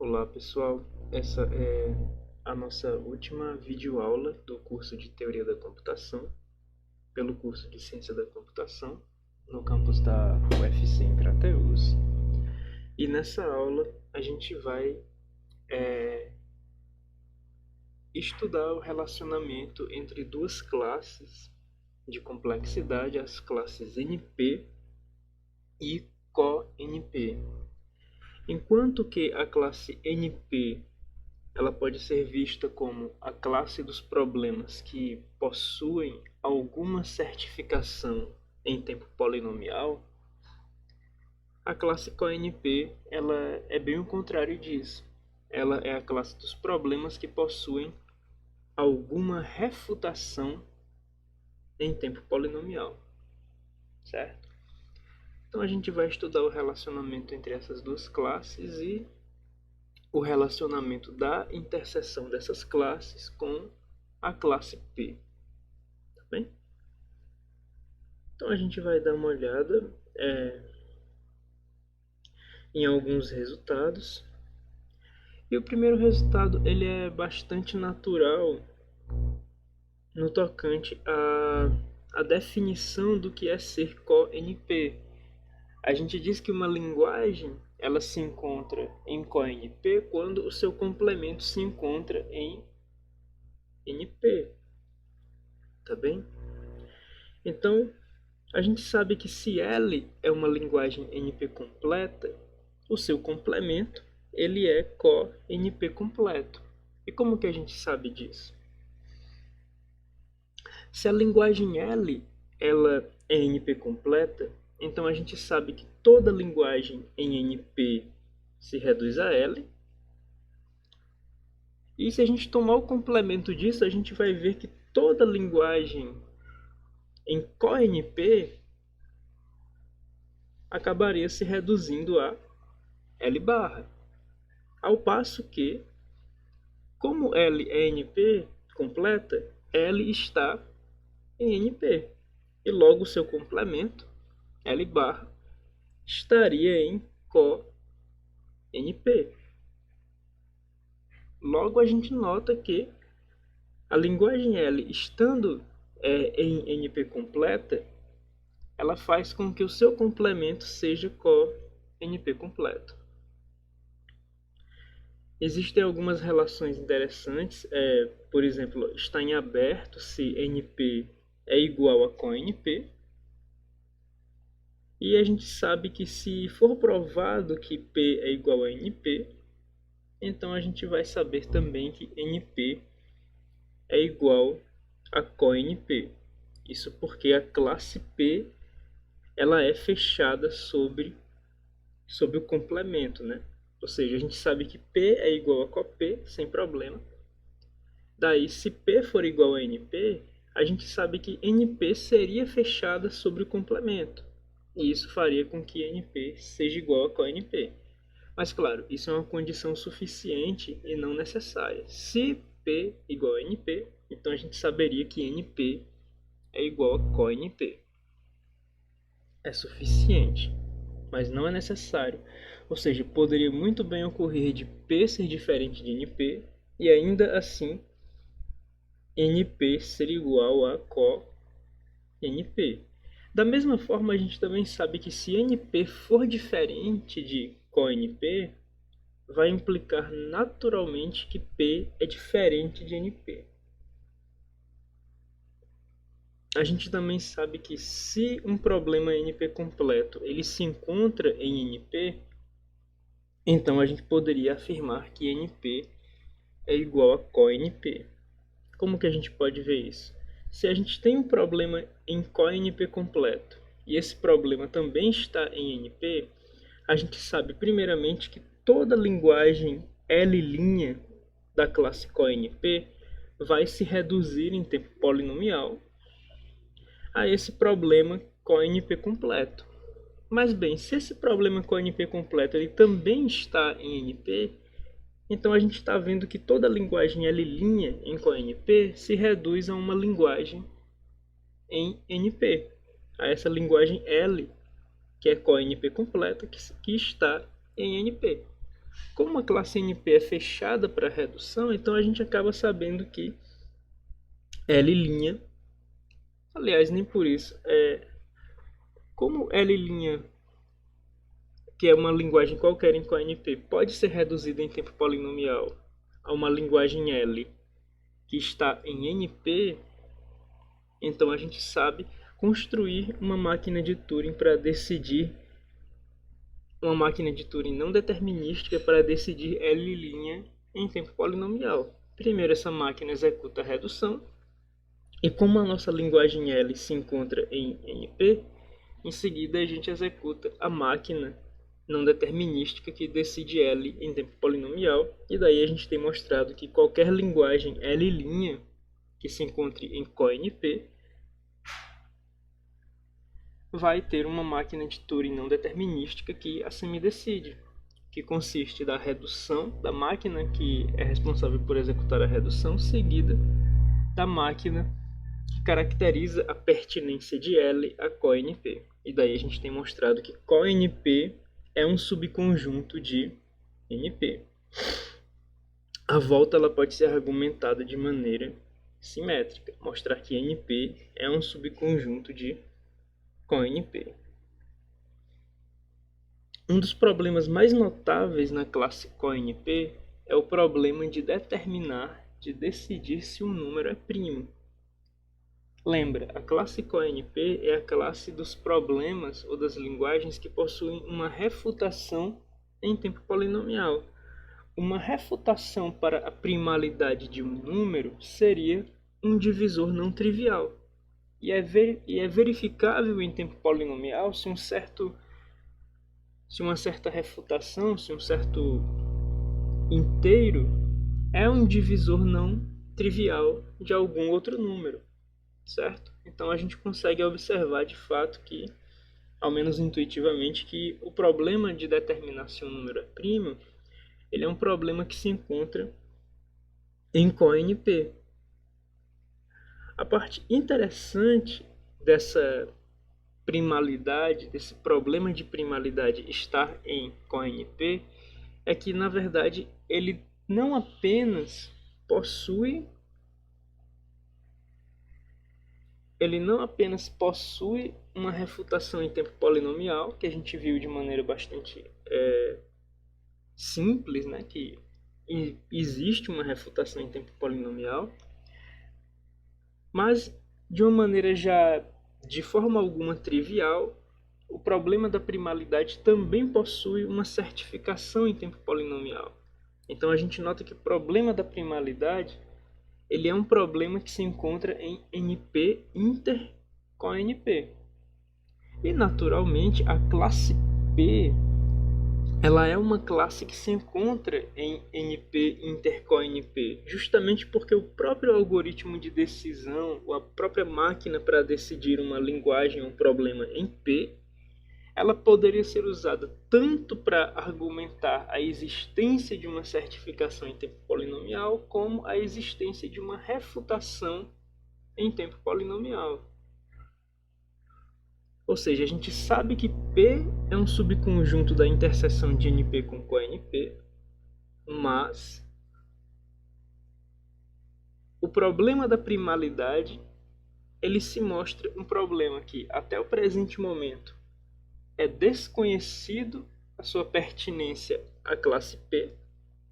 Olá pessoal, essa é a nossa última videoaula do curso de Teoria da Computação, pelo curso de Ciência da Computação, no campus da UFC em Crateús. E nessa aula a gente vai estudar o relacionamento entre duas classes de complexidade, as classes NP e CoNP. Enquanto que a classe NP ela pode ser vista como a classe dos problemas que possuem alguma certificação em tempo polinomial, a classe CoNP ela é bem o contrário disso. Ela é a classe dos problemas que possuem alguma refutação em tempo polinomial, certo? Então a gente vai estudar o relacionamento entre essas duas classes e o relacionamento da interseção dessas classes com a classe P. Tá bem? Então a gente vai dar uma olhada em alguns resultados. E o primeiro resultado ele é bastante natural no tocante à definição do que é ser CoNP. A gente diz que uma linguagem ela se encontra em CoNP quando o seu complemento se encontra em NP. Tá bem? Então, a gente sabe que se L é uma linguagem NP completa, o seu complemento ele é CoNP completo. E como que a gente sabe disso? Se a linguagem L ela é NP completa, então a gente sabe que toda linguagem em NP se reduz a L. E se a gente tomar o complemento disso, a gente vai ver que toda linguagem em CoNP acabaria se reduzindo a L barra. Ao passo que, como L é NP completa, L está em NP. E logo o seu complemento, L barra, estaria em CoNP. Logo a gente nota que a linguagem L estando em NP completa, ela faz com que o seu complemento seja CoNP completo. Existem algumas relações interessantes, por exemplo, está em aberto se NP é igual a CoNP. E a gente sabe que se for provado que P é igual a NP, então a gente vai saber também que NP é igual a CoNP. Isso porque a classe P ela é fechada sobre o complemento, né? Ou seja, a gente sabe que P é igual a CoP sem problema. Daí, se P for igual a NP, a gente sabe que NP seria fechada sobre o complemento. E isso faria com que NP seja igual a CoNP. Mas claro, isso é uma condição suficiente e não necessária. Se P é igual a NP, então a gente saberia que NP é igual a CoNP. É suficiente, mas não é necessário. Ou seja, poderia muito bem ocorrer de P ser diferente de NP e ainda assim NP ser igual a CoNP. Da mesma forma, a gente também sabe que se NP for diferente de CoNP, vai implicar naturalmente que P é diferente de NP. A gente também sabe que se um problema NP completo ele se encontra em NP, então a gente poderia afirmar que NP é igual a CoNP. Como que a gente pode ver isso? Se a gente tem um problema em CoNP completo e esse problema também está em NP, a gente sabe primeiramente que toda linguagem L' da classe CoNP vai se reduzir em tempo polinomial a esse problema CoNP completo. Mas bem, se esse problema CoNP completo ele também está em NP, então a gente está vendo que toda linguagem L' em CoNP se reduz a uma linguagem em NP, a essa linguagem L, que é CoNP completa, que está em NP. como a classe NP é fechada para redução, então a gente acaba sabendo que L', aliás, nem por isso, como L', que é uma linguagem qualquer em CoNP, pode ser reduzida em tempo polinomial a uma linguagem L que está em NP, então a gente sabe construir uma máquina de Turing para decidir, uma máquina de Turing não determinística para decidir L' em tempo polinomial. Primeiro essa máquina executa a redução, e como a nossa linguagem L se encontra em NP, em seguida a gente executa a máquina não determinística que decide L em tempo polinomial, e daí a gente tem mostrado que qualquer linguagem L' que se encontre em CoNP vai ter uma máquina de Turing não determinística que a semidecide, que consiste da redução da máquina que é responsável por executar a redução, seguida da máquina que caracteriza a pertinência de L a CoNP. E daí a gente tem mostrado que CoNP é um subconjunto de NP. A volta ela pode ser argumentada de maneira simétrica, mostrar que NP é um subconjunto de CoNP. Um dos problemas mais notáveis na classe CoNP é o problema de determinar, de decidir se um número é primo. Lembra, a classe CoNP é a classe dos problemas ou das linguagens que possuem uma refutação em tempo polinomial. Uma refutação para a primalidade de um número seria um divisor não trivial. E é verificável em tempo polinomial se uma certa refutação, se um certo inteiro é um divisor não trivial de algum outro número, certo? Então a gente consegue observar de fato que, ao menos intuitivamente, que o problema de determinar se um número é primo, ele é um problema que se encontra em CoNP. A parte interessante dessa primalidade, desse problema de primalidade estar em CoNP, é que, na verdade, ele não apenas possui uma refutação em tempo polinomial, que a gente viu de maneira bastante simples, né, que existe uma refutação em tempo polinomial, mas de uma maneira já de forma alguma trivial, o problema da primalidade também possui uma certificação em tempo polinomial. Então a gente nota que o problema da primalidade ele é um problema que se encontra em NP inter CoNP. E naturalmente a classe P ela é uma classe que se encontra em NP inter CoNP, justamente porque o próprio algoritmo de decisão, ou a própria máquina para decidir uma linguagem ou um problema em P, ela poderia ser usada tanto para argumentar a existência de uma certificação em tempo polinomial, como a existência de uma refutação em tempo polinomial. Ou seja, a gente sabe que P é um subconjunto da interseção de NP com CoNP, mas o problema da primalidade ele se mostra um problema que, até o presente momento, é desconhecido a sua pertinência à classe P.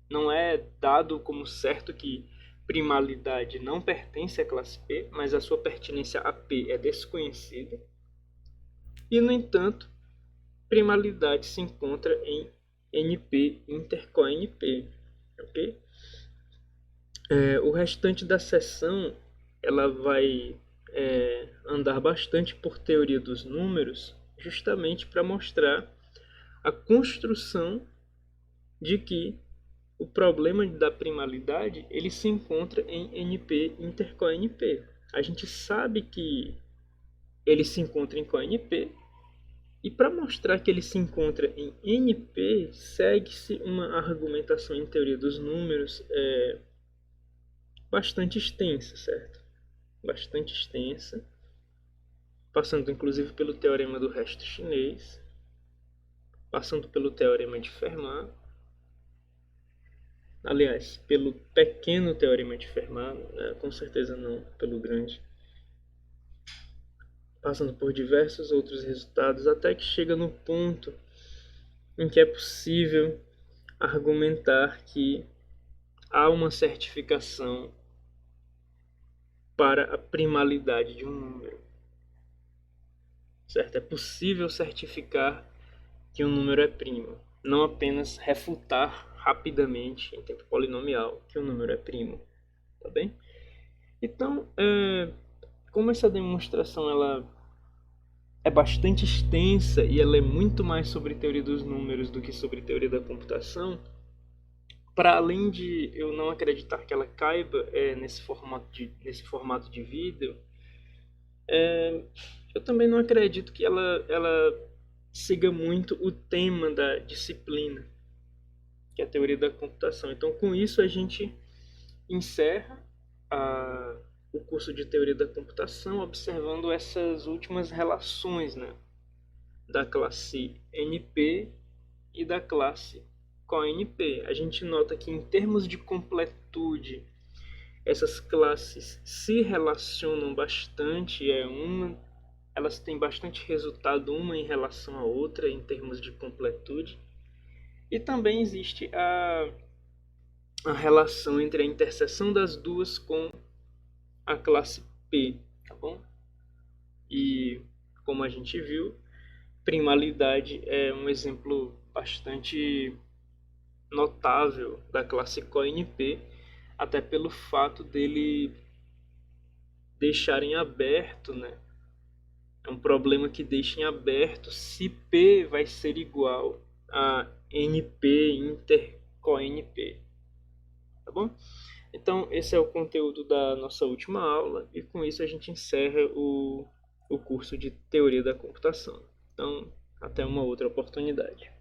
Não é dado como certo que primalidade não pertence à classe P, mas a sua pertinência a P é desconhecida. E, no entanto, primalidade se encontra em NP inter CoNP. Okay? O restante da sessão ela vai andar bastante por teoria dos números, justamente para mostrar a construção de que o problema da primalidade ele se encontra em NP inter CoNP. A gente sabe que ele se encontra em CoNP, e para mostrar que ele se encontra em NP, segue-se uma argumentação em teoria dos números bastante extensa, certo? Bastante extensa, passando inclusive pelo teorema do resto chinês, passando pelo teorema de Fermat, aliás, pelo pequeno teorema de Fermat, né, com certeza não pelo grande, passando por diversos outros resultados, até que chega no ponto em que é possível argumentar que há uma certificação para a primalidade de um número. Certo? É possível certificar que um número é primo, não apenas refutar rapidamente em tempo polinomial que um número é primo, tá bem? Então, como essa demonstração ela é bastante extensa e ela é muito mais sobre teoria dos números do que sobre teoria da computação, para além de eu não acreditar que ela caiba nesse formato de vídeo, eu também não acredito que ela siga muito o tema da disciplina, que é a teoria da computação. Então, com isso, a gente encerra o curso de teoria da computação observando essas últimas relações, né, da classe NP e da classe CoNP. A gente nota que, em termos de completude, essas classes se relacionam bastante, elas têm bastante resultado uma em relação à outra em termos de completude. E também existe a relação entre a interseção das duas com a classe P, tá bom? E como a gente viu, primalidade é um exemplo bastante notável da classe CoNP, até pelo fato dele deixar em aberto, né? É um problema que deixa em aberto se P vai ser igual a NP intercoNP, tá bom? Então, esse é o conteúdo da nossa última aula e com isso a gente encerra o curso de Teoria da Computação. Então, até uma outra oportunidade.